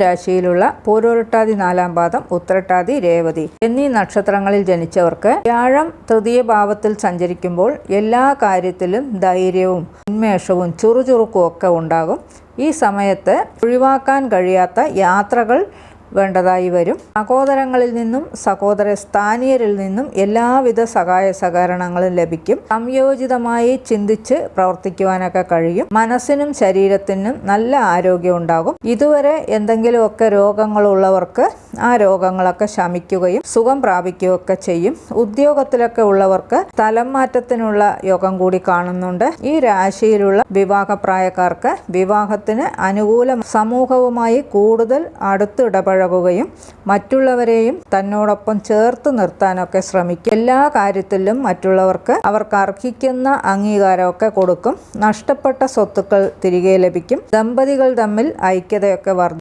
രാശിയിലുള്ള പൂരോരുട്ടാതി 4-ാം പാദം, ഉത്രട്ടാതി, രേവതി എന്നീ നക്ഷത്രങ്ങളിൽ ജനിച്ചവർക്ക് വ്യാഴം തൃതീയ ഭാവത്തിൽ സഞ്ചരിക്കുമ്പോൾ എല്ലാ കാര്യത്തിലും ധൈര്യവും ഉന്മേഷവും ചുറുചുറുക്കും ഒക്കെ ഉണ്ടാകും. ഈ സമയത്ത് ഒഴിവാക്കാൻ കഴിയാത്ത യാത്രകൾ വേണ്ടതായി വരും. സഹോദരങ്ങളിൽ നിന്നും സഹോദര സ്ഥാനീയരിൽ നിന്നും എല്ലാവിധ സഹായ സഹകരണങ്ങളും ലഭിക്കും. സംയോജിതമായി ചിന്തിച്ച് പ്രവർത്തിക്കുവാനൊക്കെ കഴിയും. മനസ്സിനും ശരീരത്തിനും നല്ല ആരോഗ്യം ഉണ്ടാകും. ഇതുവരെ എന്തെങ്കിലുമൊക്കെ രോഗങ്ങളുള്ളവർക്ക് ആ രോഗങ്ങളൊക്കെ ശമിക്കുകയും സുഖം പ്രാപിക്കുകയൊക്കെ ചെയ്യും. ഉദ്യോഗത്തിലൊക്കെ ഉള്ളവർക്ക് സ്ഥലം മാറ്റത്തിനുള്ള യോഗം കൂടി കാണുന്നുണ്ട്. ഈ രാശിയിലുള്ള വിവാഹപ്രായക്കാർക്ക് വിവാഹത്തിന് അനുകൂല സമൂഹവുമായി കൂടുതൽ അടുത്തിടപഴകുകയും മറ്റുള്ളവരെയും തന്നോടൊപ്പം ചേർത്ത് നിർത്താനൊക്കെ ശ്രമിക്കും. എല്ലാ കാര്യത്തിലും മറ്റുള്ളവർക്ക് അവർക്ക് അർഹിക്കുന്ന അംഗീകാരമൊക്കെ കൊടുക്കും. നഷ്ടപ്പെട്ട സ്വത്തുക്കൾ തിരികെ ലഭിക്കും. ദമ്പതികൾ തമ്മിൽ ഐക്യതയൊക്കെ വർദ്ധിക്കും.